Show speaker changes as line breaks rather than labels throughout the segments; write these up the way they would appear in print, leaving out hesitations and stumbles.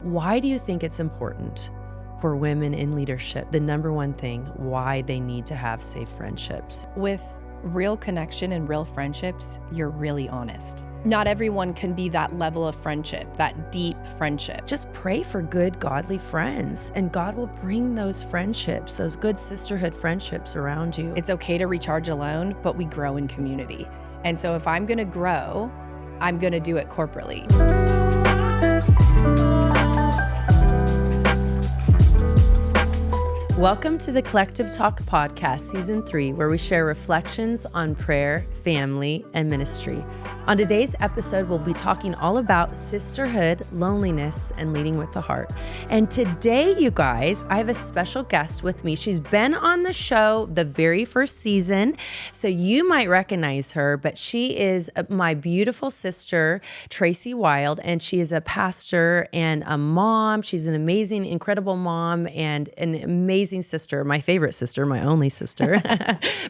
Why do you think it's important for women in leadership, the number one thing, why they need to have safe friendships?
With real connection and real friendships, you're really honest. Not everyone can be that level of friendship, that deep friendship.
Just pray for good, godly friends, and God will bring those friendships, those good sisterhood friendships around you.
It's okay to recharge alone, but we grow in community. And so if I'm gonna grow, I'm gonna do it corporately.
Welcome to the Collective Talk Podcast, Season 3, where we share reflections on prayer, family, and ministry. On today's episode, we'll be talking all about sisterhood, loneliness, and leading with the heart. And today, you guys, I have a special guest with me. She's been on the show the very first season, so you might recognize her, but she is my beautiful sister, Tracy Wilde, and she is a pastor and a mom. She's an amazing, incredible mom and an amazing sister, my favorite sister, my only sister.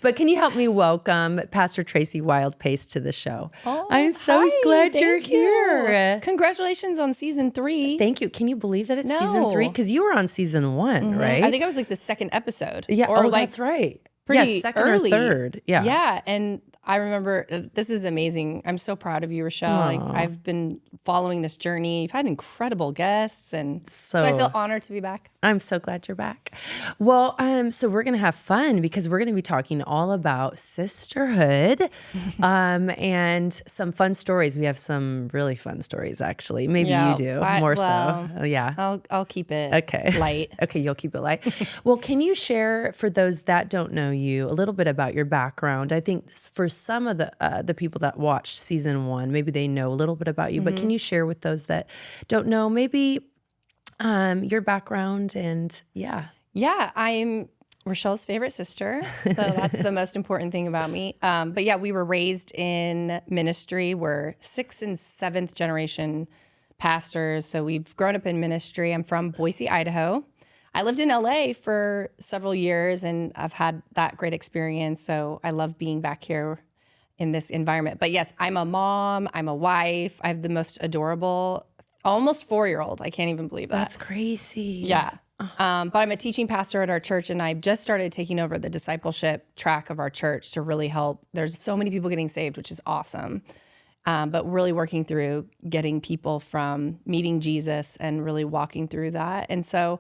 But can you help me welcome Pastor Tracy Wilde-Pace to the show?
Oh,
I'm so glad you're
thank you.
here.
Congratulations on season 3.
Thank you. Can you believe that it's
No.
season 3? Because you were on season 1, right?
I think I was like the second episode.
Yeah.
Or
That's right.
pretty
Yes, second
early.
or third. Yeah.
Yeah. And I remember, this is amazing. I'm so proud of you, Rachelle. Like, I've been following this journey. You've had incredible guests. And so I feel honored to be back.
I'm so glad you're back. Well, so we're going to have fun because we're going to be talking all about sisterhood and some fun stories. We have some really fun stories, actually. Maybe you do more so. Yeah.
I'll keep it light.
Okay, you'll keep it light. Well, can you share, for those that don't know you, a little bit about your background? I think for some of the people that watched season 1, maybe they know a little bit about you, but can you share with those that don't know, maybe your background and Yeah,
I'm Rachelle's favorite sister. So that's the most important thing about me. But yeah, we were raised in ministry. We're 6th and 7th generation pastors. So we've grown up in ministry. I'm from Boise, Idaho. I lived in LA for several years and I've had that great experience. So I love being back here in this environment. But yes, I'm a mom, I'm a wife. I have the most adorable, almost 4-year-old. I can't even believe that.
that's crazy.
Yeah. But I'm a teaching pastor at our church and I've just started taking over the discipleship track of our church to really help. There's so many people getting saved, which is awesome. But really working through getting people from meeting Jesus and really walking through that. And so,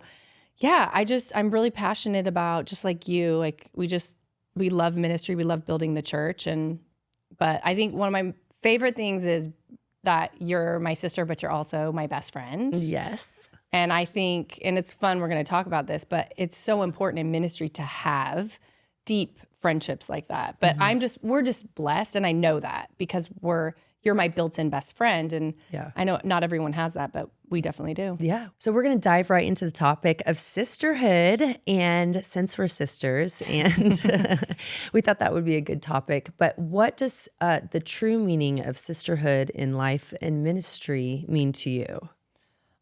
yeah, I'm really passionate about, just like you, like we love ministry. We love building the church. But I think one of my favorite things is that you're my sister, but you're also my best friend.
Yes.
And I think, and it's fun, we're going to talk about this, but it's so important in ministry to have deep friendships like that. But we're just blessed. And I know that because you're my built-in best friend. And I know not everyone has that, but we definitely do.
Yeah. So we're going to dive right into the topic of sisterhood. And since we're sisters, and we thought that would be a good topic, but what does the true meaning of sisterhood in life and ministry mean to you?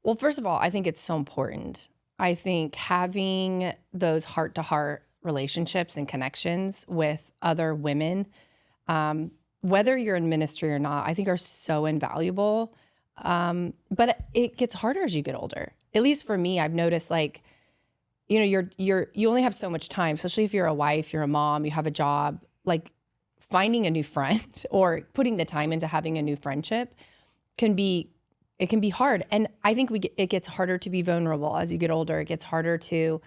Well, first of all, I think it's so important. I think having those heart-to-heart relationships and connections with other women, whether you're in ministry or not, I think are so invaluable. But it gets harder as you get older. At least for me, I've noticed, like, you only have so much time, especially if you're a wife, you're a mom, you have a job, like finding a new friend or putting the time into having a new friendship can be hard. And I think it gets harder to be vulnerable as you get older. It gets harder to,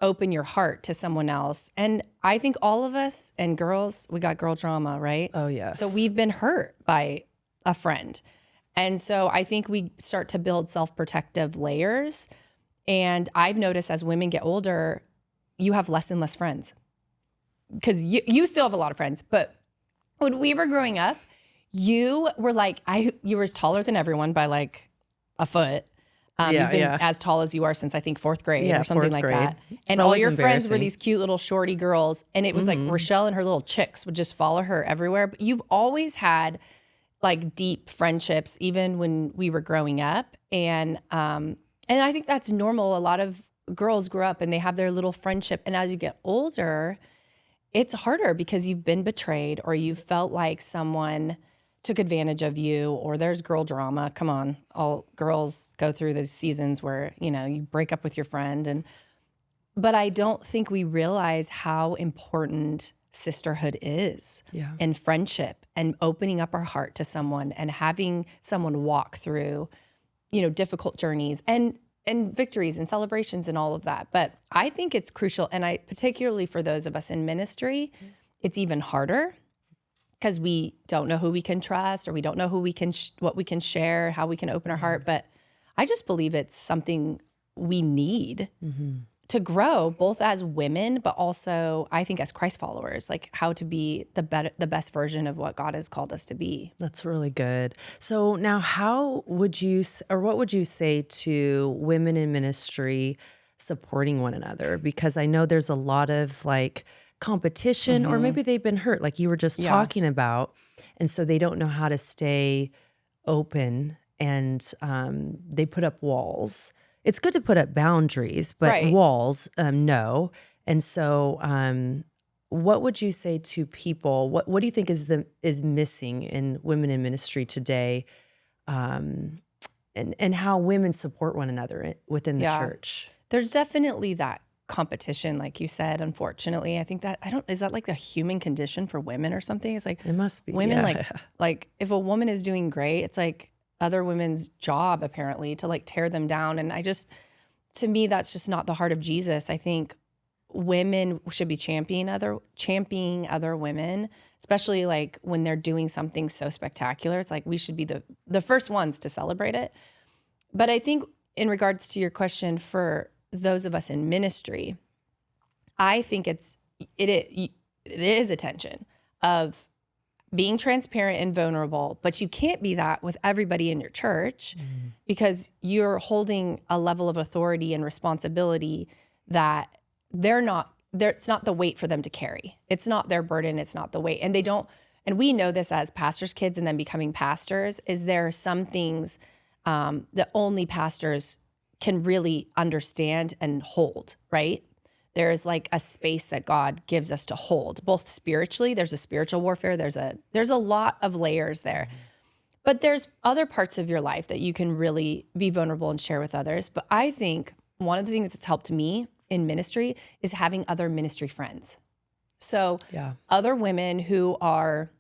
open your heart to someone else. And I think all of us and girls, we got girl drama, right?
Oh, yes.
So we've been hurt by a friend. And so I think we start to build self-protective layers. And I've noticed as women get older, you have less and less friends. Because you still have a lot of friends. But when we were growing up, you were like, you were taller than everyone by like a foot. You've been as tall as you are since I think 4th grade or something like that. And all your friends were these cute little shorty girls. And it was like Rachelle and her little chicks would just follow her everywhere. But you've always had like deep friendships, even when we were growing up. And I think that's normal. A lot of girls grow up and they have their little friendship. And as you get older, it's harder because you've been betrayed or you felt like someone took advantage of you, or there's girl drama. Come on, all girls go through the seasons where, you break up with your friend. But I don't think we realize how important sisterhood is, and friendship, and opening up our heart to someone and having someone walk through, difficult journeys and victories and celebrations and all of that. But I think it's crucial. And particularly for those of us in ministry, it's even harder, because we don't know who we can trust, or we don't know who we can, what we can share, how we can open our heart. But I just believe it's something we need to grow, both as women, but also I think as Christ followers, like how to be the best version of what God has called us to be.
That's really good. So now what would you say to women in ministry supporting one another? Because I know there's a lot of like competition, or maybe they've been hurt, like you were just talking about. And so they don't know how to stay open, and they put up walls. It's good to put up boundaries, but walls, no. And so what would you say to people? What do you think is missing in women in ministry today, and how women support one another within the church?
There's definitely that competition, like you said. Unfortunately, I think is that like a human condition for women or something? It's like
it must be
women like if a woman is doing great, it's like other women's job apparently to like tear them down. And to me, that's just not the heart of Jesus. I think women should be championing other women, especially like when they're doing something so spectacular. It's like we should be the first ones to celebrate it. But I think in regards to your question, for those of us in ministry, I think it is a tension of being transparent and vulnerable, but you can't be that with everybody in your church, because you're holding a level of authority and responsibility that it's not the weight for them to carry. It's not their burden. It's not the weight. And we know this as pastors' kids and then becoming pastors, is there are some things that only pastors can really understand and hold, right? There's like a space that God gives us to hold, both spiritually. There's a spiritual warfare. There's a lot of layers there. But there's other parts of your life that you can really be vulnerable and share with others. But I think one of the things that's helped me in ministry is having other ministry friends. So other women who are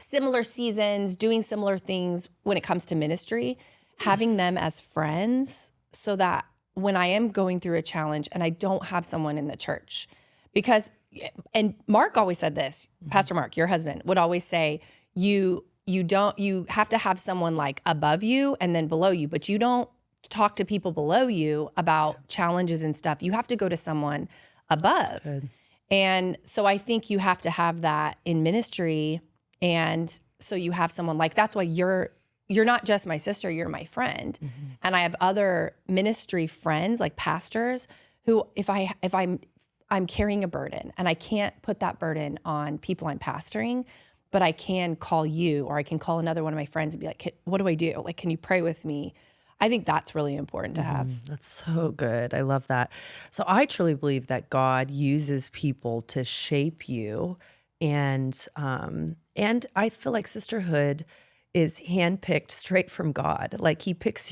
similar seasons, doing similar things when it comes to ministry, having them as friends, so that when I am going through a challenge and I don't have someone in the church, and Mark always said this, Pastor Mark, your husband, would always say, you have to have someone like above you and then below you, but you don't talk to people below you about challenges and stuff. You have to go to someone above. And so I think you have to have that in ministry. And so you have someone like, that's why you're not just my sister, you're my friend. And I have other ministry friends, like pastors, who if I'm carrying a burden and I can't put that burden on people I'm pastoring, but I can call you, or I can call another one of my friends and be like, what do I do? Like, can you pray with me? I think that's really important to have.
That's so good. I love that. So I truly believe that God uses people to shape you. And I feel like sisterhood is handpicked straight from God. Like he picks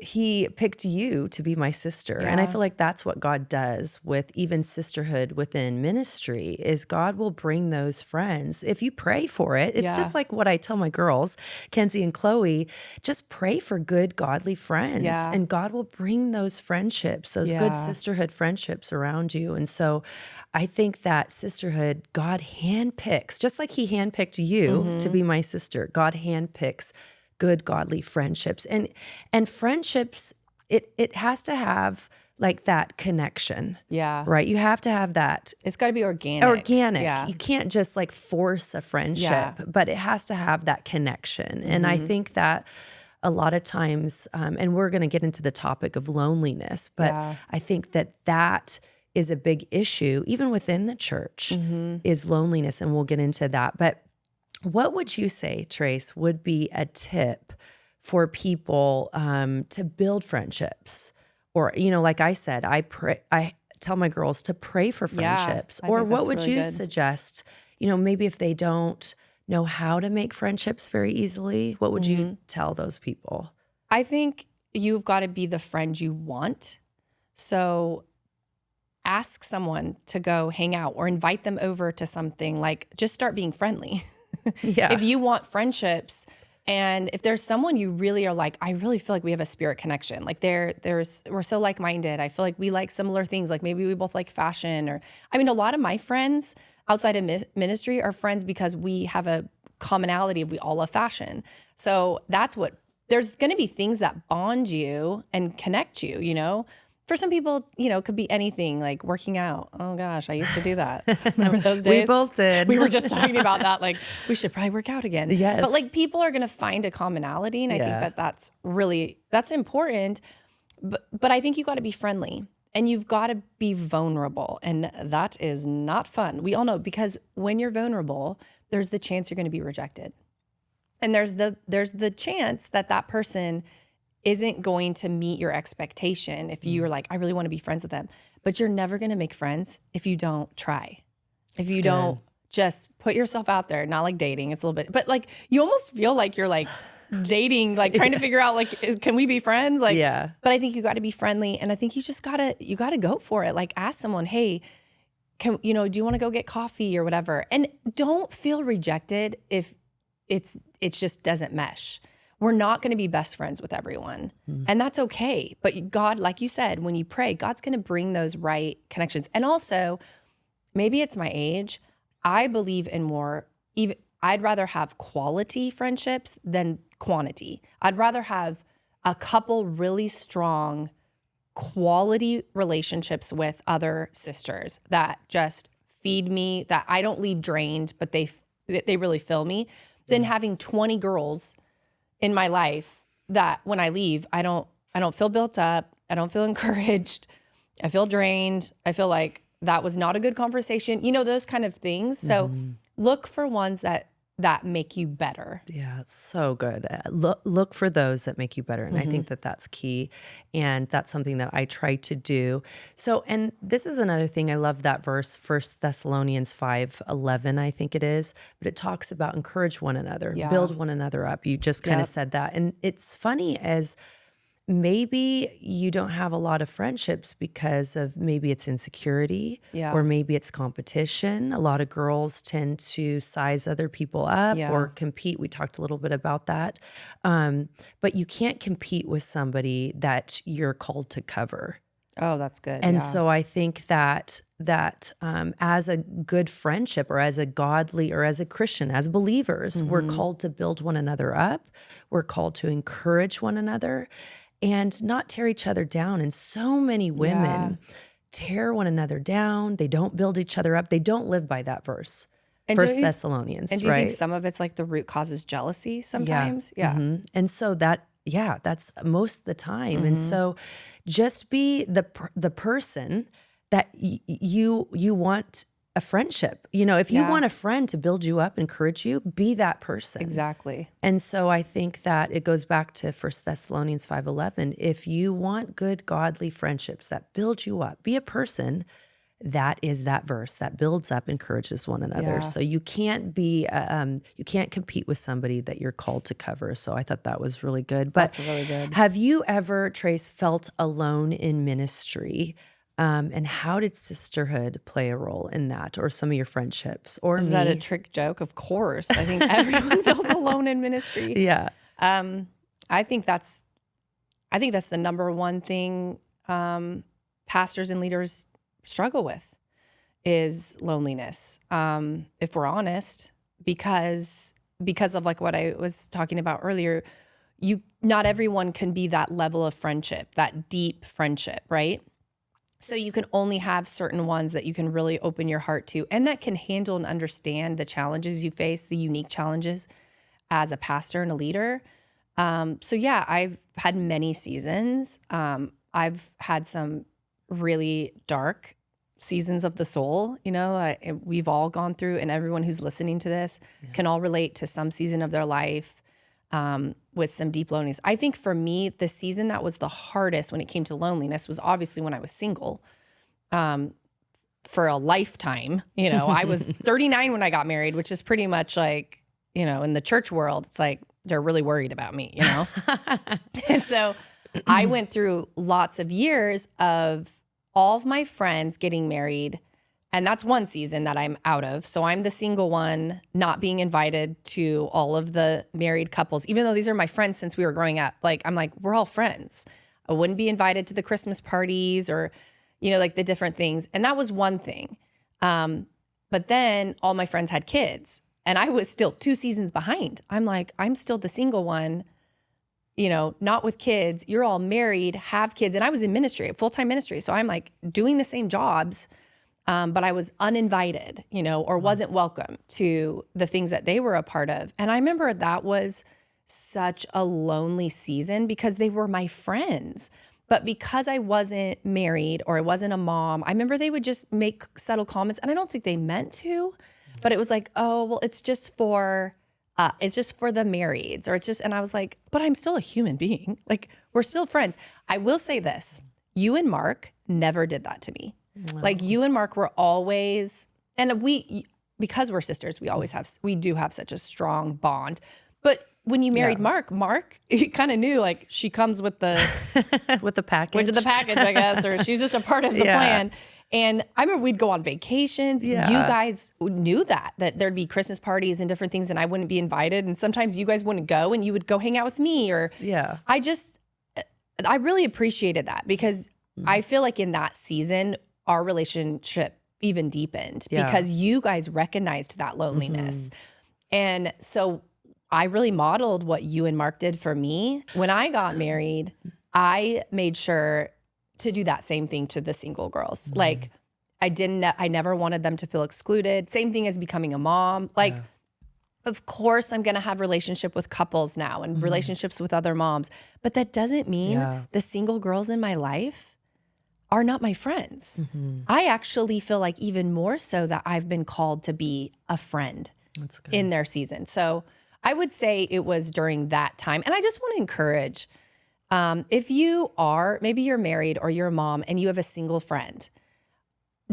he picked you to be my sister. And I feel like that's what God does with even sisterhood within ministry, is God will bring those friends. If you pray for it, it's just like what I tell my girls, Kenzie and Chloe, just pray for good, godly friends. And God will bring those friendships, those good sisterhood friendships around you. And so I think that sisterhood, God handpicks, just like he handpicked you to be my sister, God handpicks good godly friendships. And friendships, it has to have like that connection. Right? You have to have that.
It's got to be organic.
You can't just like force a friendship, but it has to have that connection. And I think that a lot of times, and we're going to get into the topic of loneliness, but I think that is a big issue, even within the church, is loneliness. And we'll get into that. But what would you say, Trace, would be a tip for people to build friendships? Or, like I said, I tell my girls to pray for friendships. Or what would you suggest, maybe if they don't know how to make friendships very easily, what would you tell those people?
I think you've got to be the friend you want. So ask someone to go hang out or invite them over to something. Like, just start being friendly.
Yeah.
If you want friendships, and if there's someone you really are like, I really feel like we have a spirit connection. Like we're so like-minded. I feel like we like similar things. Like maybe we both like fashion, or, I mean, a lot of my friends outside of ministry are friends because we have a commonality of we all love fashion. So there's going to be things that bond you and connect you, For some people, it could be anything, like working out. Oh gosh, I used to do that. Remember those days?
We both did.
We were just talking about that. Like, we should probably work out again.
Yes.
But like, people are going to find a commonality. And I think that's important. But I think you got to be friendly and you've got to be vulnerable. And that is not fun. We all know, because when you're vulnerable, there's the chance you're going to be rejected. And there's the chance that person isn't going to meet your expectation if you're like, I really want to be friends with them. But you're never going to make friends if you don't try. If you don't just put yourself out there, not like dating, it's a little bit, but like you almost feel like you're like dating, like trying to figure out like, can we be friends? Like,
yeah.
But I think you got to be friendly. And I think you just gotta go for it. Like, ask someone, hey, do you want to go get coffee or whatever? And don't feel rejected if it just doesn't mesh. We're not going to be best friends with everyone. And that's okay. But God, like you said, when you pray, God's going to bring those right connections. And also, maybe it's my age, I believe in more, I'd rather have quality friendships than quantity. I'd rather have a couple really strong quality relationships with other sisters that just feed me, that I don't leave drained, but they really fill me, than having 20 girls in my life that when I leave, I don't feel built up. I don't feel encouraged. I feel drained. I feel like that was not a good conversation. Those kind of things. So look for ones that make you better.
Yeah, it's so good. Look for those that make you better. And I think that that's key. And that's something that I try to do. So, and this is another thing. I love that verse, 1 Thessalonians 5:11, I think it is. But it talks about encourage one another, build one another up. You just kind of said that. And it's funny, as maybe you don't have a lot of friendships because of maybe it's insecurity or maybe it's competition. A lot of girls tend to size other people up or compete. We talked a little bit about that. But you can't compete with somebody that you're called to cover.
Oh, that's good.
And so I think that as a good friendship, or as a godly, or as a Christian, as believers, we're called to build one another up. We're called to encourage one another and not tear each other down. And so many women tear one another down. They don't build each other up. They don't live by that verse. And 1 Thessalonians,
and do you think some of it's like the root causes jealousy sometimes? Yeah.
And so that's most of the time. And so just be the person that you want a friendship. If you want a friend to build you up, encourage you, be that person.
Exactly.
And so I think that it goes back to 1 Thessalonians 5:11. If you want good, godly friendships that build you up, be a person that is that verse that builds up, encourages one another.
Yeah.
So you can't you can't compete with somebody that you're called to cover. So I thought that was really good. But
that's really good.
Have you ever, Trace, felt alone in ministry? And how did sisterhood play a role in that, or some of your friendships? Or
is that a trick joke? Of course. I think everyone feels alone in ministry.
Yeah.
I think that's the number one thing pastors and leaders struggle with is loneliness. If we're honest, because of like what I was talking about earlier, not everyone can be that level of friendship, that deep friendship, right? So you can only have certain ones that you can really open your heart to, and that can handle and understand the challenges you face, the unique challenges as a pastor and a leader. So yeah, I've had many seasons. I've had some really dark seasons of the soul, we've all gone through, and everyone who's listening to this can all relate to some season of their life with some deep loneliness. I think for me, the season that was the hardest when it came to loneliness was obviously when I was single. for a lifetime. You know, I was 39 when I got married, which is pretty much like, you know, in the church world, it's like they're really worried about me, you know? And so I went through lots of years of all of my friends getting married. And that's one season that I'm out of. So I'm the single one, not being invited to all of the married couples, even though these are my friends since we were growing up. Like, I'm like, we're all friends. I wouldn't be invited to the Christmas parties or, you know, like the different things. And that was one thing. But then all my friends had kids and I was still 2 seasons behind. I'm like, I'm still the single one, you know, not with kids. You're all married, have kids. And I was in ministry, full-time ministry. So I'm like doing the same jobs. But I was uninvited, you know, or wasn't welcome to the things that they were a part of. And I remember that was such a lonely season because they were my friends. But because I wasn't married or I wasn't a mom, I remember they would just make subtle comments. And I don't think they meant to, but it was like, oh, well, it's just for the marrieds, or it's just, and I was like, but I'm still a human being. Like, we're still friends. I will say this, you and Mark never did that to me. No. Like, you and Mark were always, and because we're sisters, we do have such a strong bond. But when you married Mark, he kind of knew, like, she comes with the
with the package,
I guess, or she's just a part of the plan. And I remember we'd go on vacations. Yeah. You guys knew that there'd be Christmas parties and different things, and I wouldn't be invited. And sometimes you guys wouldn't go, and you would go hang out with me. Or I really appreciated that because I feel like in that season, our relationship even deepened because you guys recognized that loneliness. Mm-hmm. And so I really modeled what you and Mark did for me. When I got married, I made sure to do that same thing to the single girls. Mm-hmm. Like, I never wanted them to feel excluded. Same thing as becoming a mom. Like, of course I'm going to have relationship with couples now and relationships with other moms, but that doesn't mean the single girls in my life are not my friends. Mm-hmm. I actually feel like even more so that I've been called to be a friend in their season. So I would say it was during that time. And I just want to encourage, if maybe you're married or you're a mom and you have a single friend,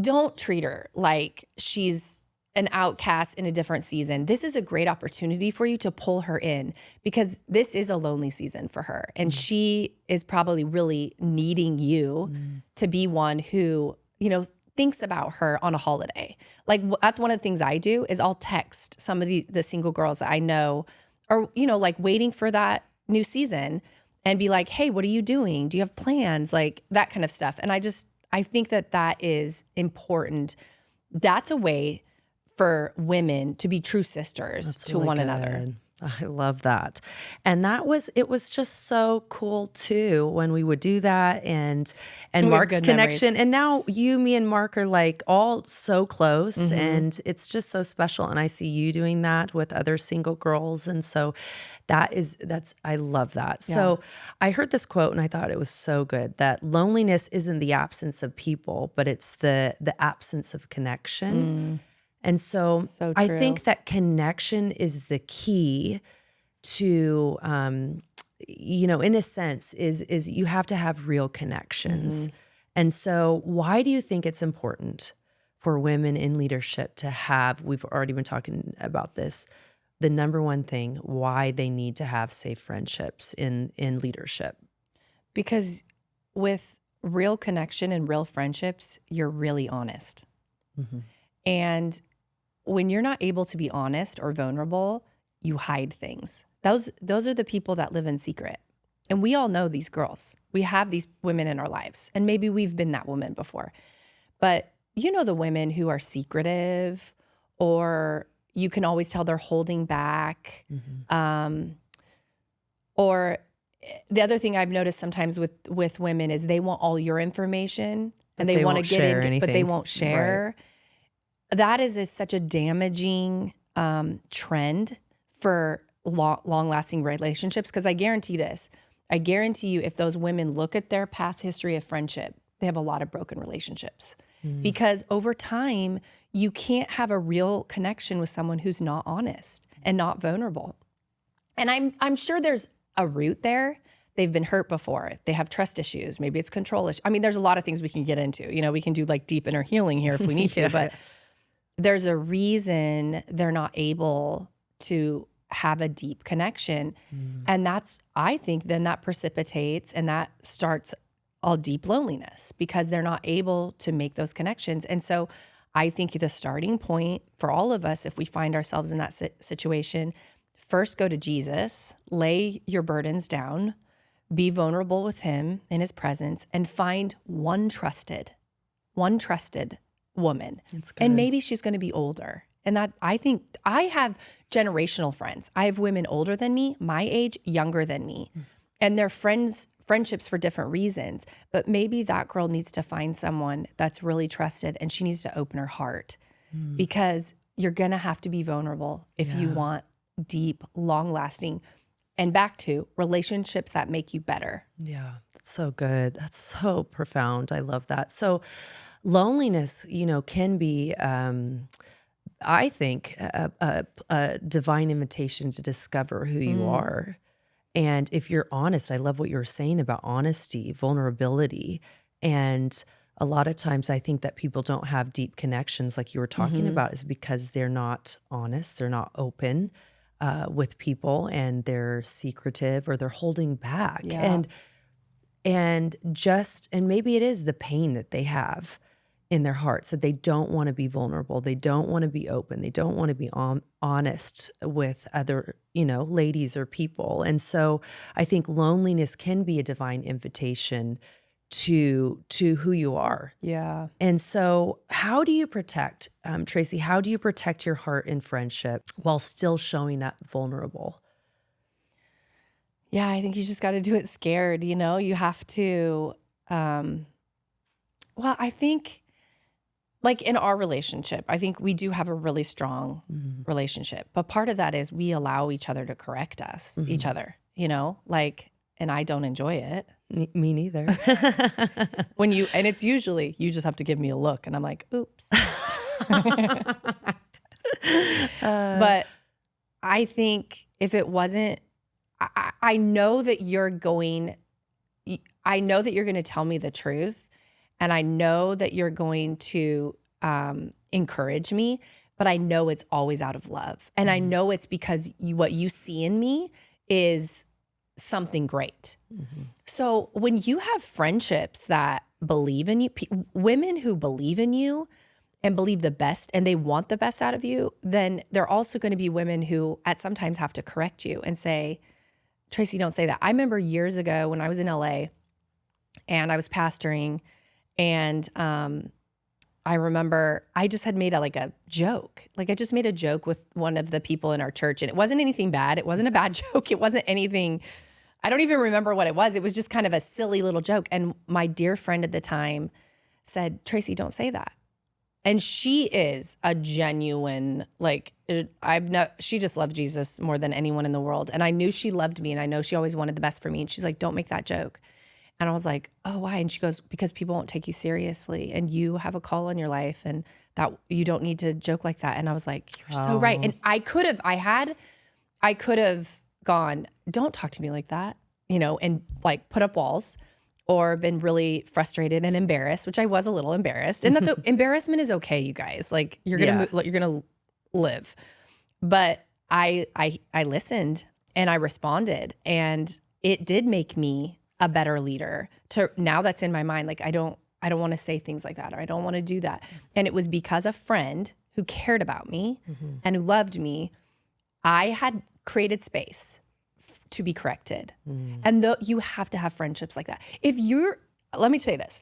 don't treat her like she's an outcast in a different season. This is a great opportunity for you to pull her in because this is a lonely season for her. And she is probably really needing you to be one who, you know, thinks about her on a holiday. Like, that's one of the things I do is I'll text some of the single girls that I know are, you know, like waiting for that new season and be like, hey, what are you doing? Do you have plans? Like that kind of stuff. And I think that is important. That's a way for women to be true sisters to one another.
I love that. And it was just so cool too when we would do that and Mark's connection. Memories. And now me and Mark are like all so close and it's just so special. And I see you doing that with other single girls. And so I love that. Yeah. So I heard this quote and I thought it was so good that loneliness isn't the absence of people, but it's the absence of connection. And so I think that connection is the key to, you know, in a sense is you have to have real connections. And so why do you think it's important for women in leadership to have, we've already been talking about this, the number one thing, why they need to have safe friendships in leadership?
Because with real connection and real friendships, you're really honest. And when you're not able to be honest or vulnerable, you hide things. Those are the people that live in secret. And we all know these girls. We have these women in our lives. And maybe we've been that woman before. But you know the women who are secretive, or you can always tell they're holding back. Or the other thing I've noticed sometimes with women is they want all your information and they want to get in, but they won't share. Right. That is such a damaging trend for long-lasting relationships, because I guarantee you if those women look at their past history of friendship, they have a lot of broken relationships. Because over time, you can't have a real connection with someone who's not honest and not vulnerable. And I'm sure there's a root there they've been hurt before. They have trust issues. Maybe it's control issues. I mean, there's a lot of things we can get into. You know, we can do like deep inner healing here if we need to, but there's a reason they're not able to have a deep connection. And that's, I think then that precipitates and that starts all deep loneliness because they're not able to make those connections. And so I think the starting point for all of us, if we find ourselves in that situation, first go to Jesus, lay your burdens down, be vulnerable with him in his presence, and find one trusted woman. And maybe she's going to be older. And that, I think, I have generational friends. I have women older than me, my age, younger than me. And they're friendships for different reasons. But maybe that girl needs to find someone that's really trusted and she needs to open her heart because you're going to have to be vulnerable if you want deep, long-lasting, and back to relationships that make you better.
Yeah, that's so good. That's so profound. I love that. So loneliness, can be, I think, a divine invitation to discover who you are. And if you're honest, I love what you were saying about honesty, vulnerability. And a lot of times I think that people don't have deep connections like you were talking about is because they're not honest, they're not open with people, and they're secretive or they're holding back.
Yeah.
And maybe it is the pain that they have in their hearts that they don't want to be vulnerable. They don't want to be open. They don't want to be honest with other, ladies or people. And so I think loneliness can be a divine invitation to who you are.
Yeah.
And so how do you protect, Tracy, how do you protect your heart in friendship while still showing up vulnerable?
Yeah, I think you just got to do it scared. You have to, I think like in our relationship, I think we do have a really strong relationship, but part of that is we allow each other to correct us, each other, and I don't enjoy it.
Me neither.
And it's usually, you just have to give me a look and I'm like, oops. But I think if it wasn't, I know that you're going to tell me the truth. And I know that you're going to encourage me, but I know it's always out of love. And I know it's because what you see in me is something great. So when you have friendships that believe in you, women who believe in you and believe the best and they want the best out of you, then they're also going to be women who at sometimes have to correct you and say, Tracy, don't say that. I remember years ago when I was in LA and I was pastoring, and I remember I just had made a joke. Like I just made a joke with one of the people in our church, and it wasn't anything bad. It wasn't a bad joke. It wasn't anything, I don't even remember what it was. It was just kind of a silly little joke. And my dear friend at the time said, Tracy, don't say that. And she is a genuine, she just loved Jesus more than anyone in the world. And I knew she loved me, and I know she always wanted the best for me. And she's like, don't make that joke. And I was like, oh, why? And she goes, because people won't take you seriously and you have a call on your life and that you don't need to joke like that. And I was like, you're so right. And I could have gone, don't talk to me like that, and put up walls or been really frustrated and embarrassed, which I was a little embarrassed. And that's embarrassment is okay, you guys. Like you're going to live. But I listened and I responded, and it did make me a better leader. To now that's in my mind. Like I don't want to say things like that, or I don't want to do that. And it was because a friend who cared about me and who loved me, I had created space to be corrected. And you have to have friendships like that. Let me say this,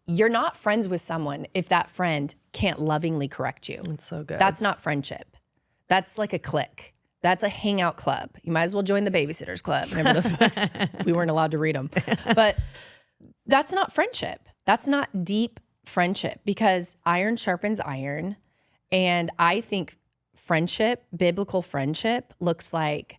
you're not friends with someone if that friend can't lovingly correct you.
That's so good.
That's not friendship. That's like a clique. That's a hangout club. You might as well join the Babysitters Club. Remember those books? We weren't allowed to read them. But that's not friendship. That's not deep friendship, because iron sharpens iron. And I think friendship, biblical friendship, looks like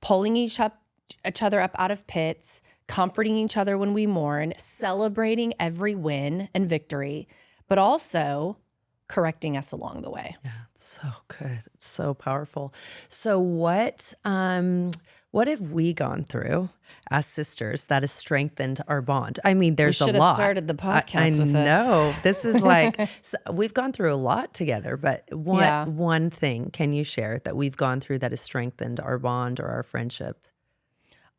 pulling each other up out of pits, comforting each other when we mourn, celebrating every win and victory, but also correcting us along the way.
Yeah, it's so good. It's so powerful. So what What have we gone through as sisters that has strengthened our bond? I mean, there's a
should
lot.
have started the podcast with this.
I know. This is like, we've gone through a lot together, but one thing can you share that we've gone through that has strengthened our bond or our friendship?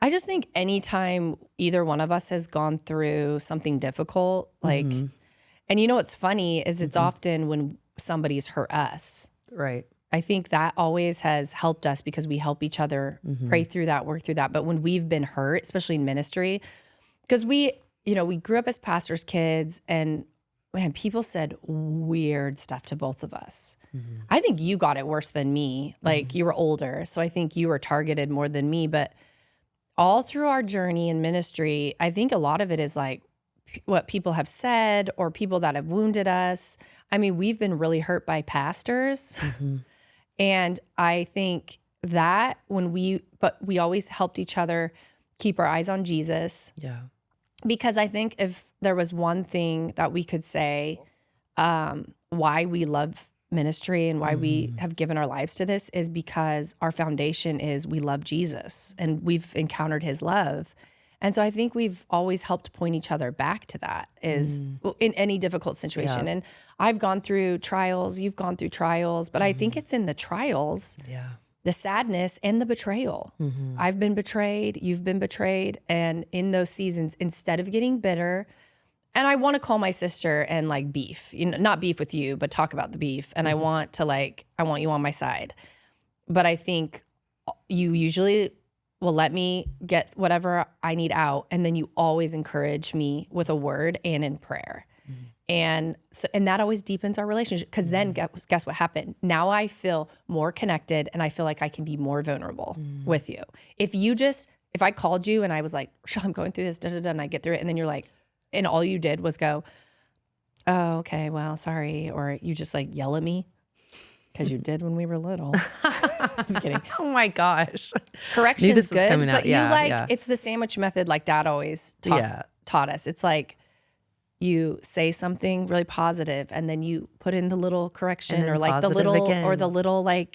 I just think anytime either one of us has gone through something difficult, like, and you know what's funny is it's often when somebody's hurt us.
Right.
I think that always has helped us because we help each other pray through that, work through that. But when we've been hurt, especially in ministry, because we grew up as pastors' kids, and man, people said weird stuff to both of us. I think you got it worse than me. Like you were older, so I think you were targeted more than me. But all through our journey in ministry, I think a lot of it is like what people have said or people that have wounded us. I mean, we've been really hurt by pastors. And I think that but we always helped each other keep our eyes on Jesus.
Yeah.
Because I think if there was one thing that we could say, why we love ministry and why we have given our lives to this is because our foundation is we love Jesus and we've encountered his love. And so I think we've always helped point each other back to that is in any difficult situation. Yeah. And I've gone through trials, you've gone through trials, but I think it's in the trials, the sadness and the betrayal. I've been betrayed, you've been betrayed. And in those seasons, instead of getting bitter, and I want to call my sister and like beef, not beef with you, but talk about the beef. And I want you on my side. But I think you usually will let me get whatever I need out. And then you always encourage me with a word and in prayer. And that always deepens our relationship because then guess what happened? Now I feel more connected and I feel like I can be more vulnerable with you. If I called you and I was like, Rachelle, I'm going through this, and I get through it. And then you're like, and all you did was go, oh, okay, well, sorry. Or you just like yell at me. Because you did when we were little. Just kidding.
Oh my gosh.
Correction's good, but it's the sandwich method like Dad always taught us. It's like you say something really positive and then you put in the little correction or like the little I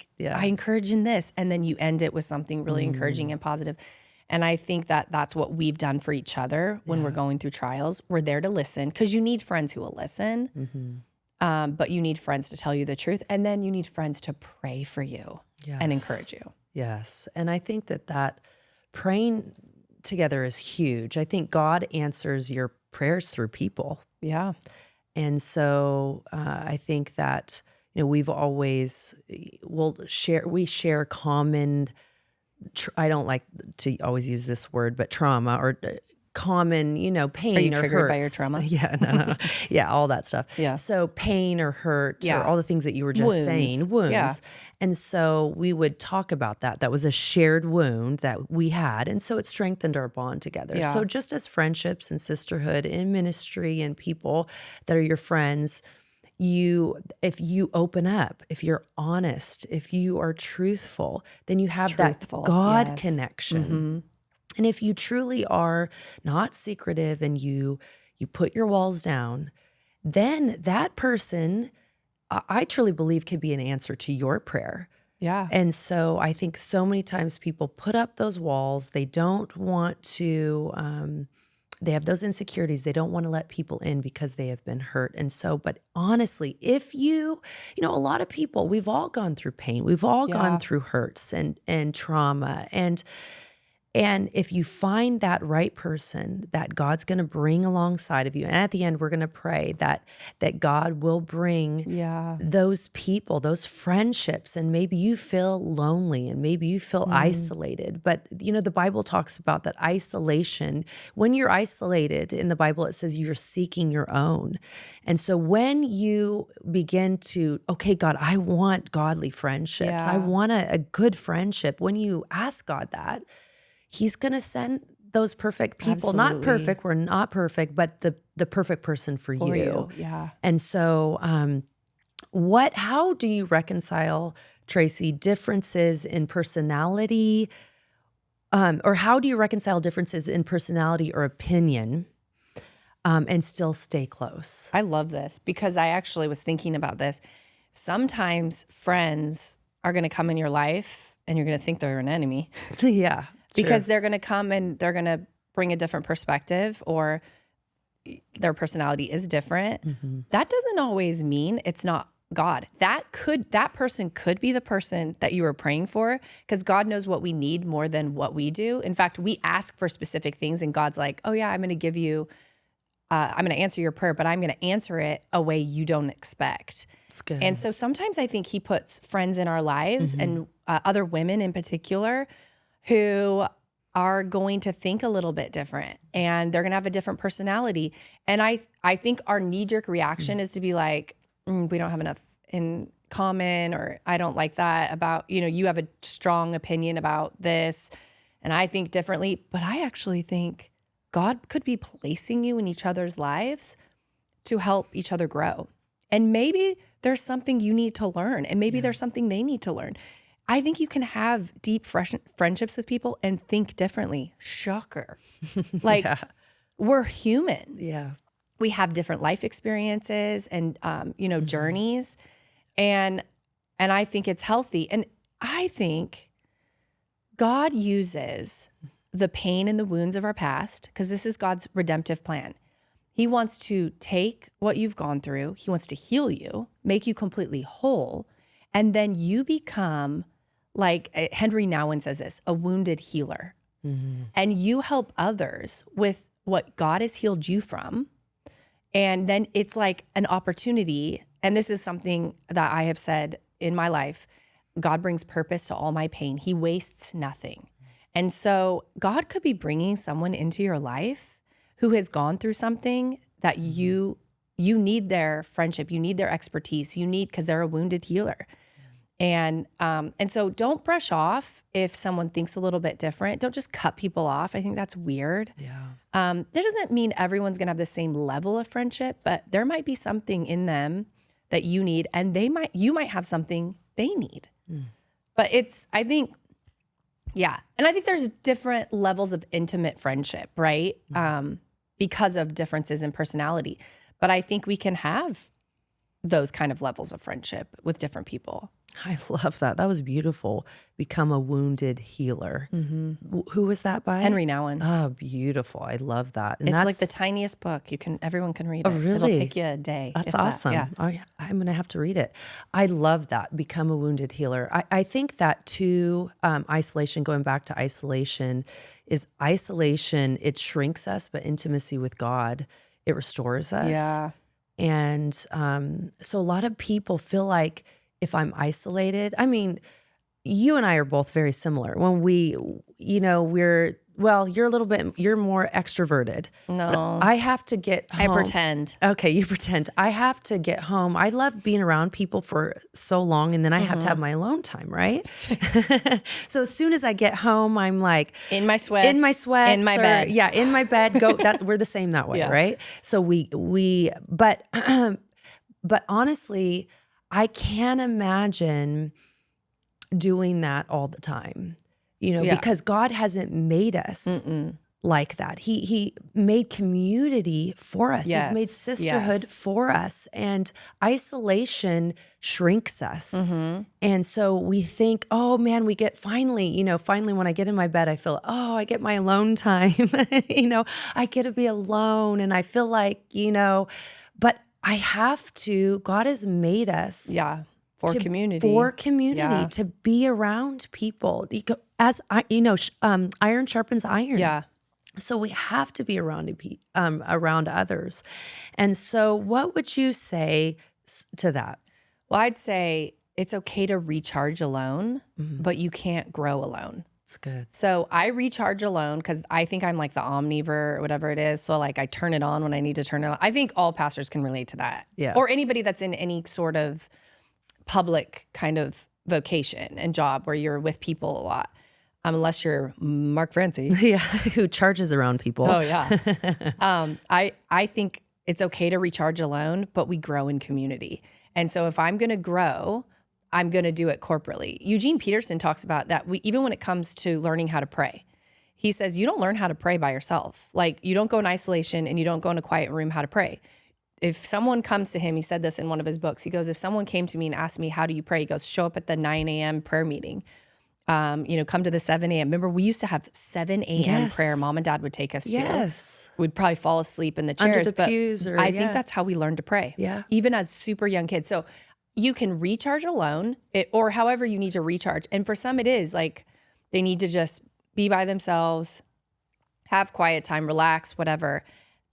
encourage in this. And then you end it with something really encouraging and positive. And I think that that's what we've done for each other when we're going through trials. We're there to listen because you need friends who will listen. But you need friends to tell you the truth. And then you need friends to pray for you and encourage you.
Yes. And I think that praying together is huge. I think God answers your prayers through people.
Yeah.
And so I think that, we've always, we share common, I don't like to always use this word, but trauma or common, pain.
Are you
or
triggered
hurts.
by your trauma?
Yeah, no. Yeah, all that stuff.
Yeah.
So pain or hurt or all the things that you were just saying, wounds.
Yeah.
And so we would talk about that. That was a shared wound that we had. And so it strengthened our bond together.
Yeah.
So just as friendships and sisterhood in ministry and people that are your friends, if you open up, if you're honest, if you are truthful, then you have that God connection. And if you truly are not secretive and you put your walls down, then that person, I truly believe, can be an answer to your prayer.
Yeah.
And so I think so many times people put up those walls. They don't want to, they have those insecurities. They don't want to let people in because they have been hurt. And so, but honestly, if a lot of people, we've all gone through pain. We've all gone through hurts and trauma. And if you find that right person that God's going to bring alongside of you, and at the end, we're going to pray that God will bring those people, those friendships, and maybe you feel lonely and maybe you feel isolated. But, the Bible talks about that isolation. When you're isolated in the Bible, it says you're seeking your own. And so when you begin to, okay, God, I want godly friendships. I want a good friendship. When you ask God that, He's going to send those perfect people.
Absolutely.
Not perfect, we're not perfect, but the perfect person for you.
Yeah.
And so how do you reconcile, Tracy, differences in personality, or how do you reconcile differences in personality or opinion and still stay close?
I love this because I actually was thinking about this. Sometimes friends are going to come in your life and you're going to think they're an enemy.
Yeah.
because they're going to come and they're going to bring a different perspective, or their personality is different. That doesn't always mean it's not God. That person could be the person that you were praying for, because God knows what we need more than what we do. In fact, we ask for specific things and God's like, oh yeah, I'm going to give you, I'm going to answer your prayer, but I'm going to answer it a way you don't expect.
That's good.
And so sometimes I think he puts friends in our lives and other women in particular who are going to think a little bit different, and they're going to have a different personality. And I think our knee-jerk reaction is to be like, we don't have enough in common, or I don't like that about, you have a strong opinion about this and I think differently. But I actually think God could be placing you in each other's lives to help each other grow. And maybe there's something you need to learn, and maybe there's something they need to learn. I think you can have deep friendships with people and think differently. Shocker. Like, we're human.
Yeah.
We have different life experiences and, journeys. And I think it's healthy. And I think God uses the pain and the wounds of our past, because this is God's redemptive plan. He wants to take what you've gone through. He wants to heal you, make you completely whole. And then you become, like Henry Nouwen says this, a wounded healer. And you help others with what God has healed you from. And then it's like an opportunity. And this is something that I have said in my life. God brings purpose to all my pain. He wastes nothing. And so God could be bringing someone into your life who has gone through something that you need their friendship. You need their expertise. Because they're a wounded healer. And so don't brush off if someone thinks a little bit different. Don't just cut people off. I think that's weird.
Yeah.
That doesn't mean everyone's going to have the same level of friendship, but there might be something in them that you need, and you might have something they need. But I think there's different levels of intimate friendship, right? Because of differences in personality. But I think we can have those kind of levels of friendship with different people.
I love that. That was beautiful. Become a wounded healer. Who was that by?
Henry Nouwen.
Oh, beautiful. I love that. And
it's
that's
like the tiniest book. Everyone can read it.
Oh, really?
It'll take you a day.
That's awesome.
Yeah.
Oh, yeah. I'm going to have to read it. I love that. Become a wounded healer. I think that too, isolation, going back to isolation, it shrinks us, but intimacy with God, it restores us.
Yeah.
And so a lot of people feel like, if I'm isolated, I mean, you and I are both very similar. When you're more extroverted.
No.
I have to get home.
I pretend.
Okay, you pretend. I have to get home. I love being around people for so long, and then I have to have my alone time, right? So as soon as I get home, I'm like
in my sweats,
in my
bed.
Yeah, in my bed. We're the same that way, right? So but honestly, I can't imagine doing that all the time, because God hasn't made us like that. He made community for us.
Yes.
He's made sisterhood for us, and isolation shrinks us. And so we think, oh man, we get finally when I get in my bed, I feel, oh, I get my alone time. I get to be alone, and I feel like, but I have to. God has made us,
for community,
to be around people. As iron sharpens iron.
Yeah.
So we have to be around others. And so, what would you say to that?
Well, I'd say it's okay to recharge alone, but you can't grow alone.
It's good.
So I recharge alone because I think I'm like the omnivore or whatever it is. So like I turn it on when I need to turn it on. I think all pastors can relate to that.
Yeah.
Or anybody that's in any sort of public kind of vocation and job where you're with people a lot. Unless you're Mark Francey.
Yeah, who charges around people.
Oh, yeah. I think it's okay to recharge alone, but we grow in community. And so if I'm going to grow, I'm going to do it corporately. Eugene Peterson talks about that. Even when it comes to learning how to pray, he says, you don't learn how to pray by yourself. Like you don't go in isolation and you don't go in a quiet room how to pray. If someone comes to him, he said this in one of his books, he goes, if someone came to me and asked me, how do you pray? He goes, show up at the 9 a.m. prayer meeting. Come to the 7 a.m. Remember, we used to have 7 a.m. prayer. Mom and dad would take us to. We'd probably fall asleep in the chairs.
Under the pews.
I think that's how we learned to pray.
Yeah.
Even as super young kids. So you can recharge alone or however you need to recharge. And for some, it is like they need to just be by themselves, have quiet time, relax, whatever.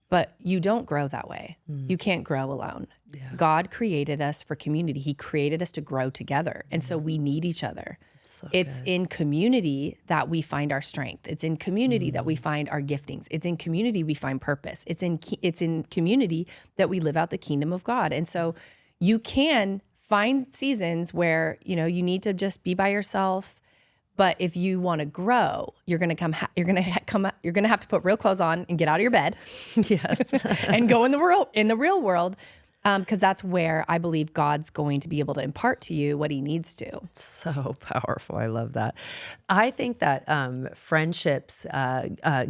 But you don't grow that way. You can't grow alone. Yeah. God created us for community. He created us to grow together. And so we need each other. It's in community that we find our strength. It's in community that we find our giftings. It's in community we find purpose. It's in community that we live out the kingdom of God. And so you can find seasons where, you need to just be by yourself. But if you want to grow, you're going to have to put real clothes on and get out of your bed.
Yes.
And go in the real world. Because that's where I believe God's going to be able to impart to you what he needs to.
So powerful. I love that. I think that friendships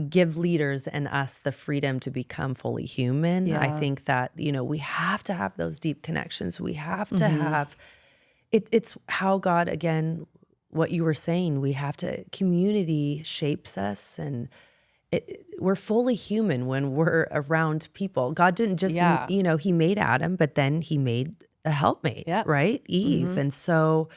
give leaders and us the freedom to become fully human. Yeah. I think that, we have to have those deep connections. We have to have, it's how God, again, what you were saying, we have to, community shapes us, and we're fully human when we're around people. God didn't just, he made Adam, but then he made a helpmate, right? Eve. And so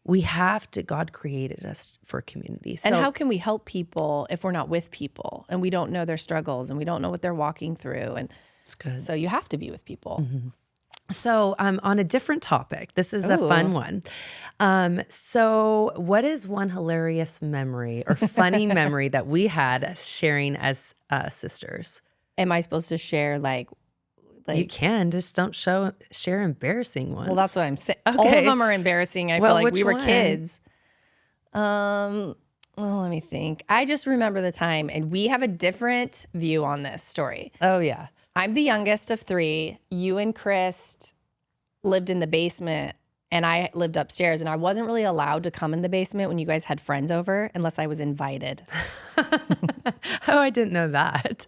God created us for community. So,
and how can we help people if we're not with people and we don't know their struggles and we don't know what they're walking through? And
it's good.
So you have to be with people.
So on a different topic, this is a fun one. So what is one hilarious memory or funny memory that we had sharing as sisters?
Am I supposed to share like
you can, just don't share embarrassing ones.
Well, that's what I'm saying. Okay. All of them are embarrassing. I feel like we were kids. Well, let me think. I just remember the time, and we have a different view on this story.
Oh, yeah.
I'm the youngest of 3. You and Chris lived in the basement, and I lived upstairs, and I wasn't really allowed to come in the basement when you guys had friends over unless I was invited.
Oh, I didn't know that.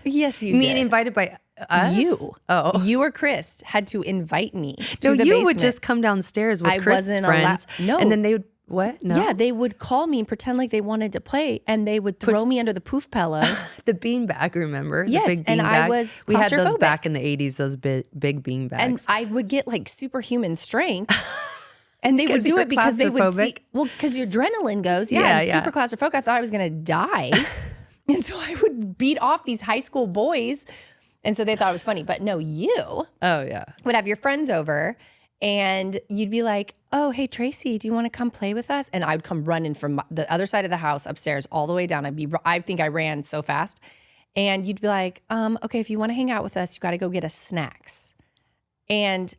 Yes, you
mean
did.
Invited by us?
You. Oh. You or Chris had to invite me to
the basement.
You
would just come downstairs with Chris's friends.
No.
And then they would, what? No.
Yeah, they would call me and pretend like they wanted to play, and they would throw me under the poof pillow.
The beanbag, remember?
Yes,
the big
and
beanbag.
I was
We had those
claustrophobic.
back in the 80s, those big beanbags.
And I would get like superhuman strength. And they would do
you
it because they would see,
claustrophobic?
because your adrenaline goes, I'm super claustrophobic. I thought I was going to die. And so I would beat off these high school boys. And so they thought it was funny. But no, you would have your friends over, and you'd be like, oh, hey, Tracy, do you want to come play with us? And I'd come running from the other side of the house upstairs all the way down. I think I ran so fast. And you'd be like, okay, if you want to hang out with us, you got to go get us snacks. And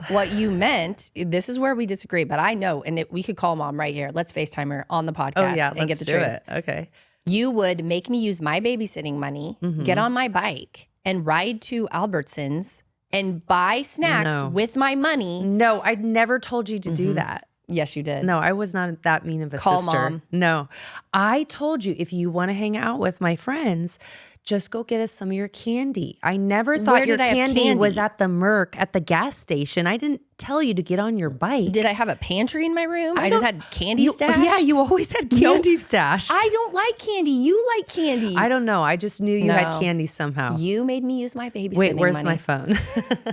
what you meant, this is where we disagree, but I know, and we could call Mom right here. Let's FaceTime her on the podcast and get the truth.
It. Okay.
You would make me use my babysitting money, get on my bike, and ride to Albertsons and buy snacks with my money.
No, I'd never told you to do that.
Yes, you did.
No, I was not that mean of a
Call
sister.
Mom.
No, I told you, if you want to hang out with my friends, just go get us some of your candy. I never thought your candy was at the Merc at the gas station. I didn't tell you to get on your bike.
Did I have a pantry in my room? I just had candy stashed?
Yeah, you always had candy stashed.
I don't like candy. You like candy.
I don't know. I just knew you had candy somehow.
You made me use my babysitting
Wait, where's
money.
my phone?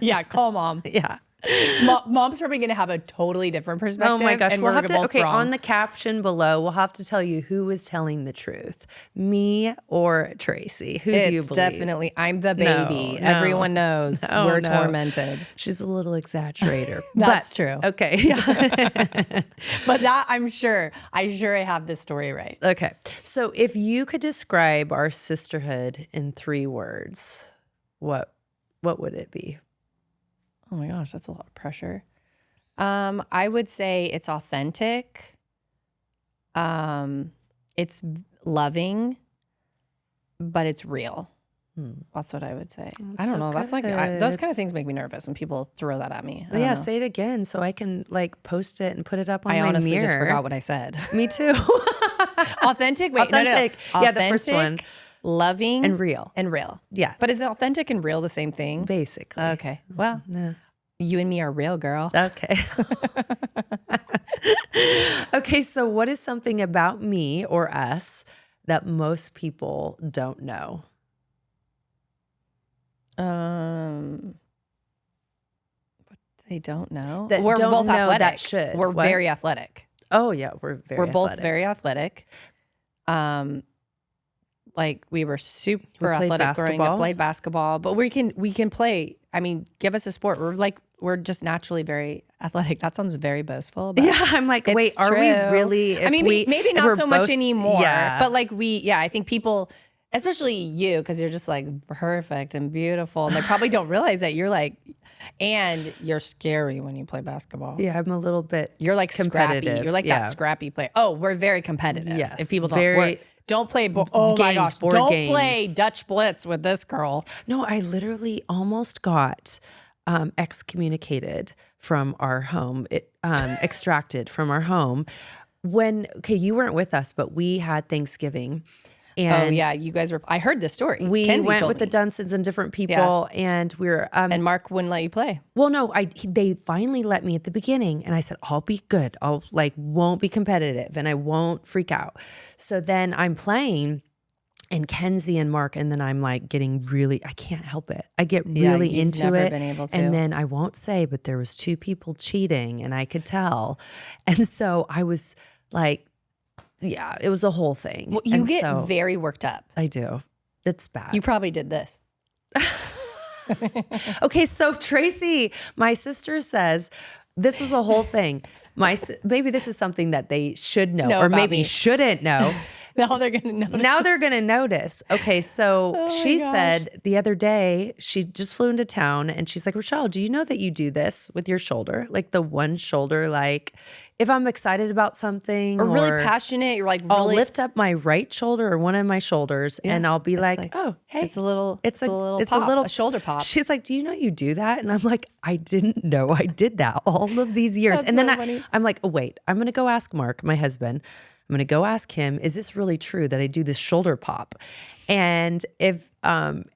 Yeah, call Mom.
Yeah.
Mom's probably going to have a totally different perspective.
Oh my gosh.
And
we'll
we're
have to,
both
okay,
wrong.
on the caption below, we'll have to tell you who is telling the truth, me or Tracy. Who do you believe?
It's definitely, I'm the baby.
No.
Everyone knows we're tormented.
She's a little exaggerator.
That's true.
Okay. Yeah.
But that, I have this story right.
Okay. So if you could describe our sisterhood in 3 words, what would it be?
Oh my gosh, that's a lot of pressure. I would say it's authentic. It's loving, but it's real. That's what I would say. I don't know. That's like those kind of things make me nervous when people throw that at me.
Yeah, say it again so I can like post it and put it up on my mirror.
I honestly just forgot what I said.
Me too.
Authentic. Wait,
authentic.
No.
Yeah, the first one.
Loving
and real. Yeah.
But is authentic and real the same thing?
Basically.
Okay. Well, you and me are real, girl.
Okay. Okay, so what is something about me or us that most people don't know?
They don't know.
That
We're
don't
both
know
athletic.
that should.
We're
What?
very athletic.
Oh yeah, we're
We're both
athletic.
very athletic. Like we were super
played
athletic growing
basketball.
up, played basketball, but we can play. I mean, give us a sport. We're just naturally very athletic. That sounds very boastful. But
Yeah, I'm like,
it's
wait, are we
true.
really?
I mean, maybe
if
not
we're
so much
both-
anymore.
Yeah.
But like I think people, especially you, because you're just like perfect and beautiful, and they probably don't realize that you're like, and you're scary when you play basketball.
Yeah, I'm a little bit.
You're like
competitive.
scrappy. You're like
Yeah.
that scrappy player. Oh, we're very competitive.
Yes,
If people
very-
don't play, oh my
games,
gosh,
board
don't
games.
play Dutch Blitz with this girl.
No, I literally almost got excommunicated from our home, extracted from our home. You weren't with us, but we had Thanksgiving. And
Oh yeah, you guys were. I heard this story.
we
Kenzie
went
told
with
me.
the Dunsons and different people, and we were.
And Mark wouldn't let you play.
Well, no, they finally let me at the beginning, and I said, I'll be good. I'll won't be competitive, and I won't freak out. So then I'm playing, and Kenzie and Mark, and then I'm like getting really, I can't help it. I get really
you've
into
never
it.
been able to.
And then I won't say, but there was 2 people cheating, and I could tell. And so I was like, yeah, it was a whole thing.
Well, you
And
get
so
very worked up.
I do. It's bad.
You probably did this.
Okay, so Tracy, my sister says this was a whole thing. Maybe this is something that they should know or
about
maybe
me.
shouldn't know.
Now they're gonna notice.
Now they're going to notice. Okay, so
my
she
gosh.
said the other day, she just flew into town and she's like, Rachelle, do you know that you do this with your shoulder? Like the one shoulder, like if I'm excited about something
Or really passionate. You're like
I'll
really.
lift up my right shoulder or one of my shoulders and I'll be like, oh, hey.
It's a little.
It's a
pop,
little
a shoulder pop.
She's like, do you know you do that? And I'm like, I didn't know I did that all of these years.
That's
and then
so funny.
I'm like, oh, wait, I'm going to go ask Mark, my husband. I'm going to go ask him, is this really true that I do this shoulder pop? And and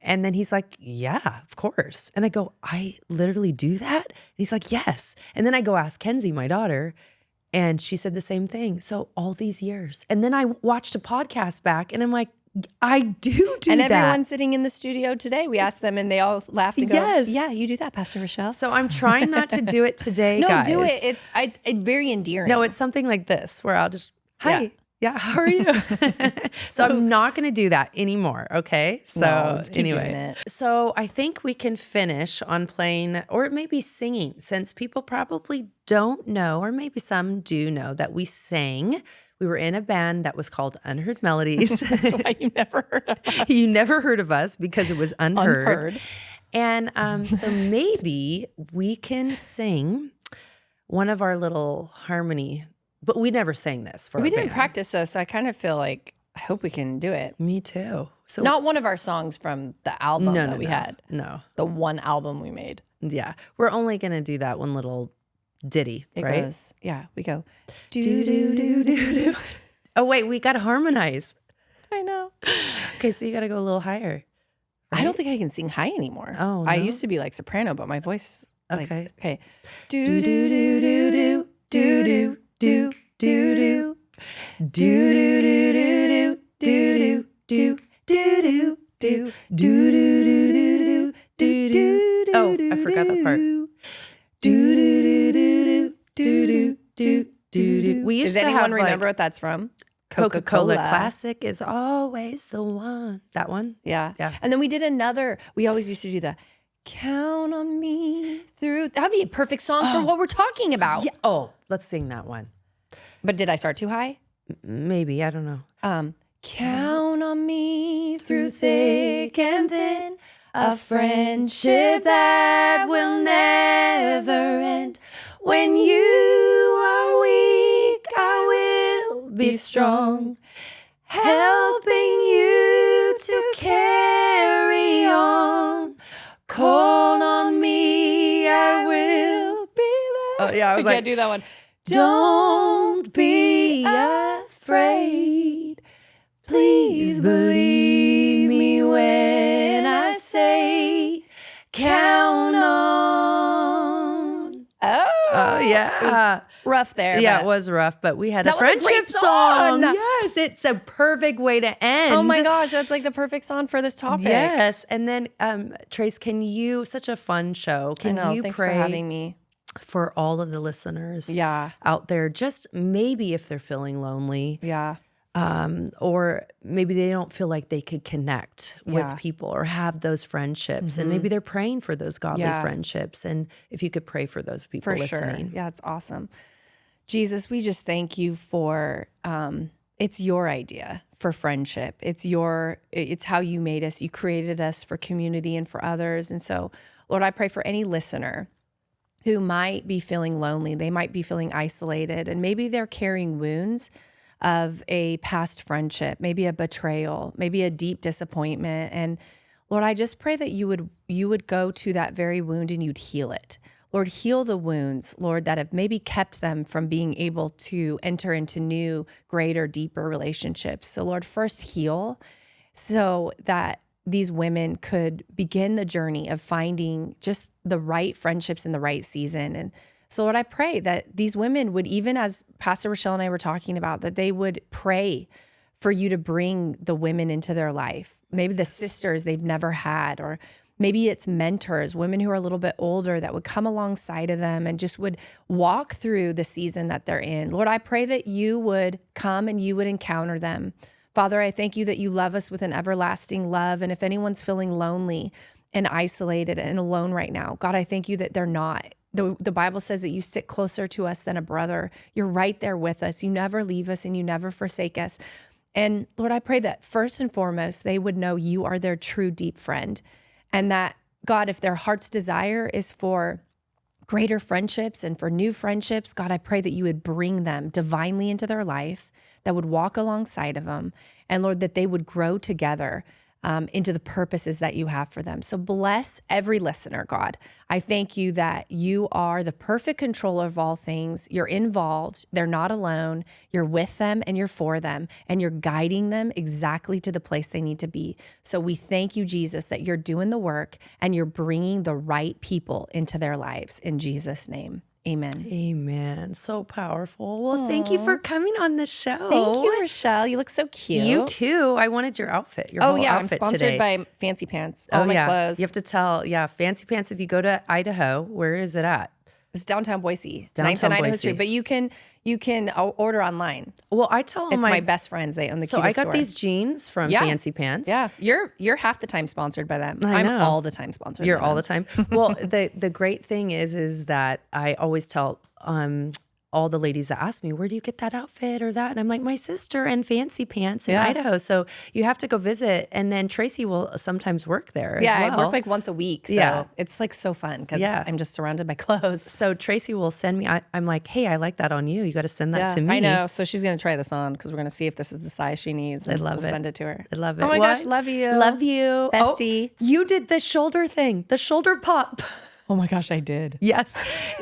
then he's like, yeah, of course. And I go, I literally do that? And he's like, yes. And then I go ask Kenzie, my daughter, and she said the same thing. So all these years. And then I watched a podcast back and I'm like, I do
and
that.
everyone sitting in the studio today, we asked them and they all laughed and go,
Yes.
yeah, you do that, Pastor Rachelle.
So I'm trying not to do it today,
No,
guys.
do it. It's very endearing.
No, it's something like this where I'll just, hi.
Yeah.
Yeah, how are you? So I'm not going to do that anymore, okay? So
No, just keep
anyway,
doing it.
so I think we can finish on playing, or it may be singing, since people probably don't know, or maybe some do know that we sang. We were in a band that was called Unheard Melodies.
That's why you never heard of us.
You never heard of us because it was unheard.
Unheard.
And so maybe we can sing one of our little harmony. But we never sang this for
We
our
didn't
band.
practice though, so I kind of feel like I hope we can do it.
Me too. So
Not one of our songs from the album that we had.
No.
The one album we made.
Yeah. We're only going to do that one little ditty,
It
right?
goes, yeah, we go.
Do, do, do, do, do. Oh, wait, we got to harmonize.
I know.
Okay, so you got to go a little higher.
I don't think I can sing high anymore.
Oh,
I
no?
used to be like soprano, but my voice.
Okay.
Okay. Do do do do do do do do do do do do do do do do do do do do.
Oh, I forgot that part. We used
Does
to
anyone
have
remember
like
what that's from?
Coca-Cola Classic is always the one. That one?
Yeah.
Yeah.
And then we did another. We always used to do the count on me through. That'd be a perfect song for what we're talking about.
Yeah. Oh, let's sing that one.
But did I start too high?
Maybe, I don't know.
Count on me through thick and thin, a friendship that will never end. When you are weak, I will be strong, helping you to carry on. Call on me, I will be there.
Oh, yeah, I was like,
can't do that one. Don't be afraid. Please believe me when I say, count on.
oh, yeah.
rough there.
Yeah,
but
it was rough, but we had a
That was a great
friendship song.
song.
Yes, it's a perfect way to end.
Oh my gosh, that's like the perfect song for this topic.
Yes, and then Trace, such a fun show. Can you
thanks
pray
for having me.
for all of the listeners
Yeah.
out there, just maybe if they're feeling lonely,
Yeah.
or maybe they don't feel like they could connect
Yeah.
with people or have those friendships, and maybe they're praying for those godly friendships, and if you could pray for those people
For
listening.
sure. Yeah, it's awesome. Jesus, we just thank you for, it's your idea for friendship. It's how you made us. You created us for community and for others. And so, Lord, I pray for any listener who might be feeling lonely. They might be feeling isolated, and maybe they're carrying wounds of a past friendship, maybe a betrayal, maybe a deep disappointment. And Lord, I just pray that you would go to that very wound and you'd heal it. Lord, heal the wounds, Lord, that have maybe kept them from being able to enter into new, greater, deeper relationships. So Lord, first heal so that these women could begin the journey of finding just the right friendships in the right season. And so Lord, I pray that these women would, even as Pastor Rachelle and I were talking about, that they would pray for you to bring the women into their life, maybe the sisters they've never had, or maybe it's mentors, women who are a little bit older that would come alongside of them and just would walk through the season that they're in. Lord, I pray that you would come and you would encounter them. Father, I thank you that you love us with an everlasting love. And if anyone's feeling lonely and isolated and alone right now, God, I thank you that they're not. The Bible says that you stick closer to us than a brother. You're right there with us. You never leave us and you never forsake us. And Lord, I pray that first and foremost, they would know you are their true deep friend. And that, God, if their heart's desire is for greater friendships and for new friendships, God, I pray that you would bring them divinely into their life, that would walk alongside of them. And Lord, that they would grow together into the purposes that you have for them. So bless every listener, God. I thank you that you are the perfect controller of all things. You're involved. They're not alone. You're with them and you're for them, and you're guiding them exactly to the place they need to be. So we thank you, Jesus, that you're doing the work and you're bringing the right people into their lives. In Jesus' name. Amen.
Amen. So powerful. Well, thank you for coming on the show.
Thank you, Rachelle. You look so cute.
You too. I wanted your outfit. Your whole
I'm
outfit
sponsored
today.
by Fancy Pants. All my clothes.
You have to tell, Fancy Pants. If you go to Idaho, where is it at?
It's downtown Boise,
Downtown
9th and Idaho
Boise.
Street. But you can order online.
Well, I tell them
It's my best friends. They own the
So I
cutest
got
store.
these jeans from
Yeah.
Fancy Pants.
Yeah, you're half the time sponsored by them.
I know.
I'm all the time sponsored.
You're
by
all
them.
the time. Well, the great thing is that I always tell all the ladies that ask me, where do you get that outfit or that? And I'm like, my sister and Fancy Pants in Idaho. So you have to go visit. And then Tracy will sometimes work there as well.
I work like once a week. So it's like so fun because I'm just surrounded by clothes.
So Tracy will send me, I'm like, hey, I like that on you. You got to send that to me.
I know. So she's going to try this on because we're going to see if this is the size she needs. And
love
we'll
it.
Send it to her.
I love it.
Oh my gosh, love you.
Love you.
Bestie.
Oh, you did the shoulder thing, the shoulder pop.
Oh my gosh, I did.
Yes.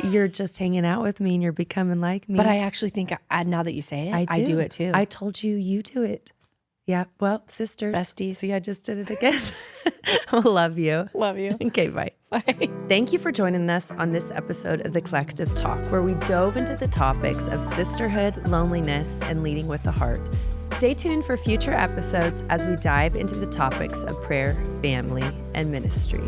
You're just hanging out with me and you're becoming like me.
But I actually think now that you say it, I do it too.
I told you, you do it. Yeah. Well, sisters.
Besties.
See, I just did it again. Love you.
Love you.
Okay, bye.
Bye.
Thank you for joining us on this episode of The Collective Talk, where we dove into the topics of sisterhood, loneliness, and leading with the heart. Stay tuned for future episodes as we dive into the topics of prayer, family, and ministry.